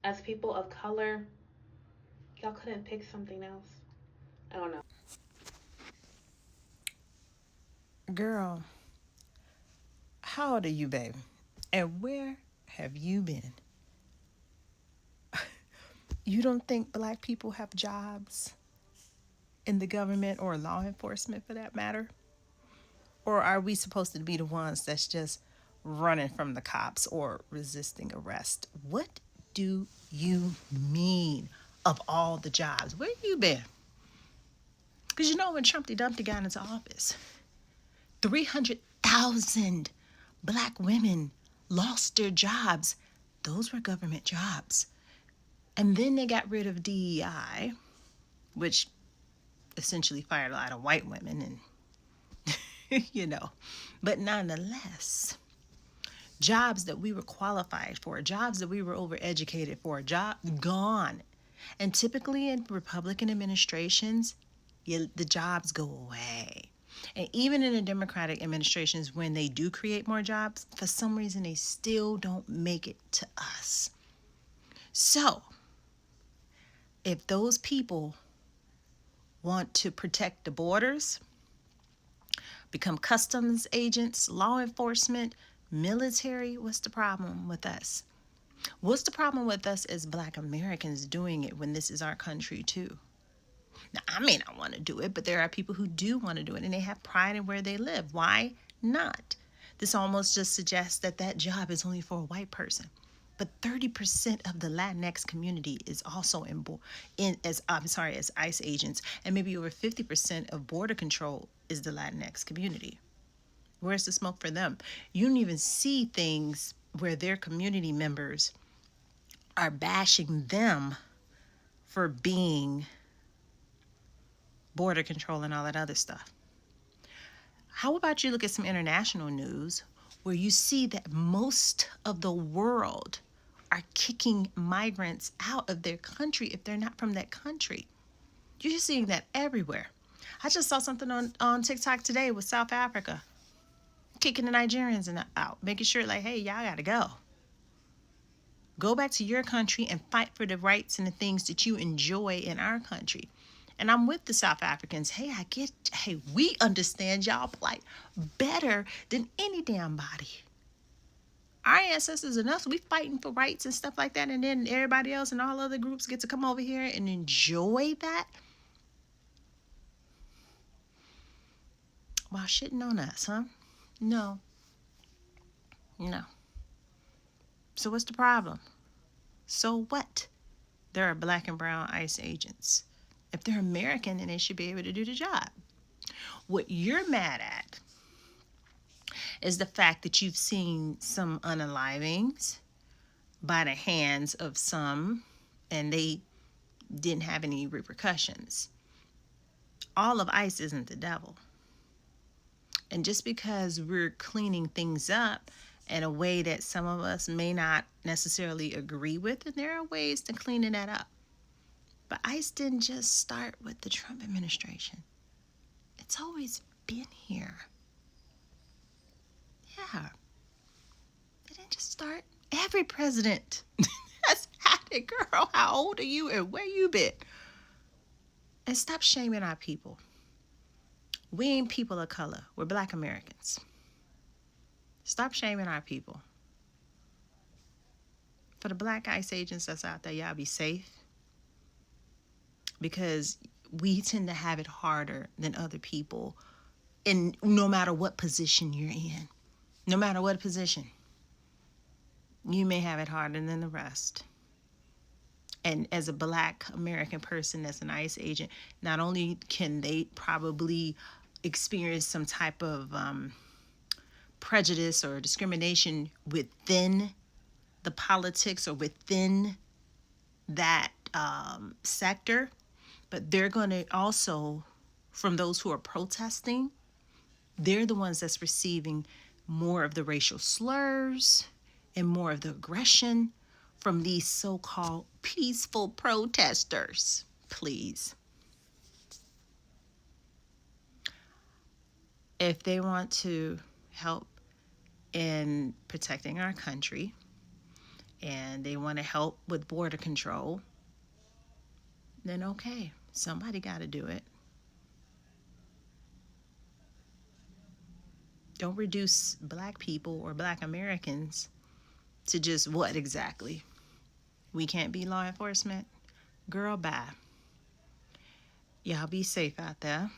as people of color, y'all couldn't pick something else. I don't know. Girl, how old are you, baby? And where have you been? You don't think black people have jobs in the government or law enforcement for that matter? Or are we supposed to be the ones that's just running from the cops or resisting arrest? What do you mean of all the jobs? Where you been? Because you know when Trumpy Dumpty got into office, 300,000 black women lost their jobs. Those were government jobs. And then they got rid of DEI, which essentially fired a lot of white women and but nonetheless, jobs that we were qualified for, jobs that we were overeducated for, job gone. And typically in Republican administrations, the jobs go away. And even in the Democratic administrations, when they do create more jobs, for some reason they still don't make it to us. So, if those people want to protect the borders, become customs agents, law enforcement, military, what's the problem with us? What's the problem with us as black Americans doing it when this is our country too? Now, I may not want to do it, but there are people who do want to do it and they have pride in where they live. Why not? This almost just suggests that that job is only for a white person. But 30% of the Latinx community is also as ICE agents, and maybe over 50% of border control is the Latinx community. Where's the smoke for them? You don't even see things where their community members are bashing them for being border control and all that other stuff. How about you look at some international news where you see that most of the world are kicking migrants out of their country if they're not from that country? You're seeing that everywhere. I just saw something on TikTok today with South Africa kicking the Nigerians out, making sure like, hey, y'all gotta go. Go back to your country and fight for the rights and the things that you enjoy in our country. And I'm with the South Africans. Hey, we understand y'all plight better than any damn body. Our ancestors and us, we fighting for rights and stuff like that, and then everybody else and all other groups get to come over here and enjoy that while shitting on us, huh? No. No. So what's the problem? So what? There are black and brown ICE agents. If they're American, then they should be able to do the job. What you're mad at is the fact that you've seen some unalivings by the hands of some and they didn't have any repercussions. All of ICE isn't the devil. And just because we're cleaning things up in a way that some of us may not necessarily agree with, and there are ways to cleaning that up. But ICE didn't just start with the Trump administration. It's always been here. Yeah. They didn't just start. Every president has had it, girl. How old are you and where you been? And stop shaming our people. We ain't people of color. We're black Americans. Stop shaming our people. For the black ICE agents that's out there, y'all be safe. Because we tend to have it harder than other people in no matter what position you're in. No matter what position. You may have it harder than the rest. And as a black American person that's an ICE agent, not only can they probably experience some type of prejudice or discrimination within the politics or within that sector, but they're going to also, from those who are protesting, they're the ones that's receiving more of the racial slurs and more of the aggression from these so-called peaceful protesters. Please. If they want to help in protecting our country and they want to help with border control, then okay, somebody got to do it. Don't reduce black people or black Americans to just what exactly? We can't be law enforcement? Girl, bye. Y'all be safe out there.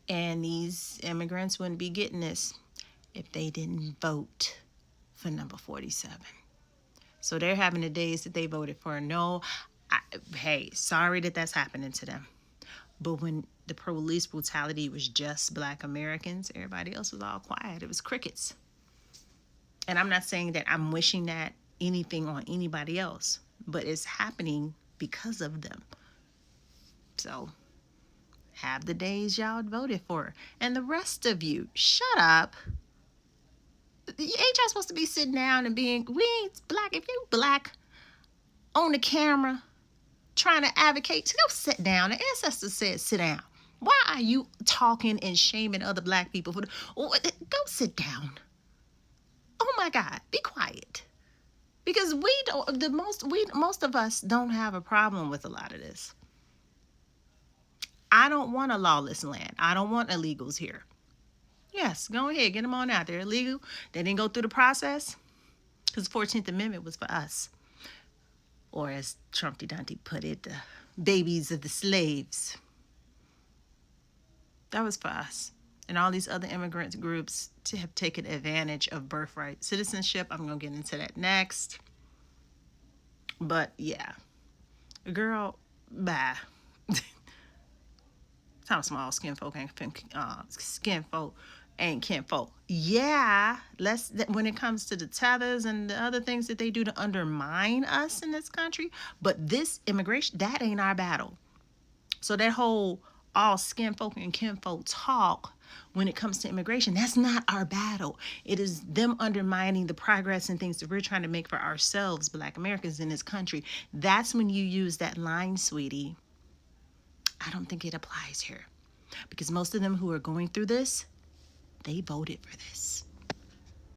And these immigrants wouldn't be getting this if they didn't vote for number 47. So they're having the days that they voted for no. Hey, sorry that that's happening to them. But when the police brutality was just black Americans, everybody else was all quiet. It was crickets. And I'm not saying that I'm wishing that anything on anybody else, but it's happening because of them. So have the days y'all voted for. And the rest of you, shut up. Ain't y'all supposed to be sitting down and being, we ain't black. If you black on the camera trying to advocate, go sit down. The ancestors said sit down. Why are you talking and shaming other black people? Go sit down. Oh my God, be quiet. Because most of us don't have a problem with a lot of this. I don't want a lawless land. I don't want illegals here. Yes, go ahead, get them on out. They're illegal. They didn't go through the process because the 14th Amendment was for us. Or as Trumpy Dumpty put it, the babies of the slaves. That was for us. And all these other immigrant groups to have taken advantage of birthright citizenship. I'm going to get into that next. But yeah, girl, bye. Some small skin folk ain't kinfolk. Yeah, when it comes to the tethers and the other things that they do to undermine us in this country. But this immigration, that ain't our battle. So that whole all skin folk and kinfolk talk when it comes to immigration, that's not our battle. It is them undermining the progress and things that we're trying to make for ourselves, black Americans in this country. That's when you use that line, sweetie. I don't think it applies here. Because most of them who are going through this, they voted for this.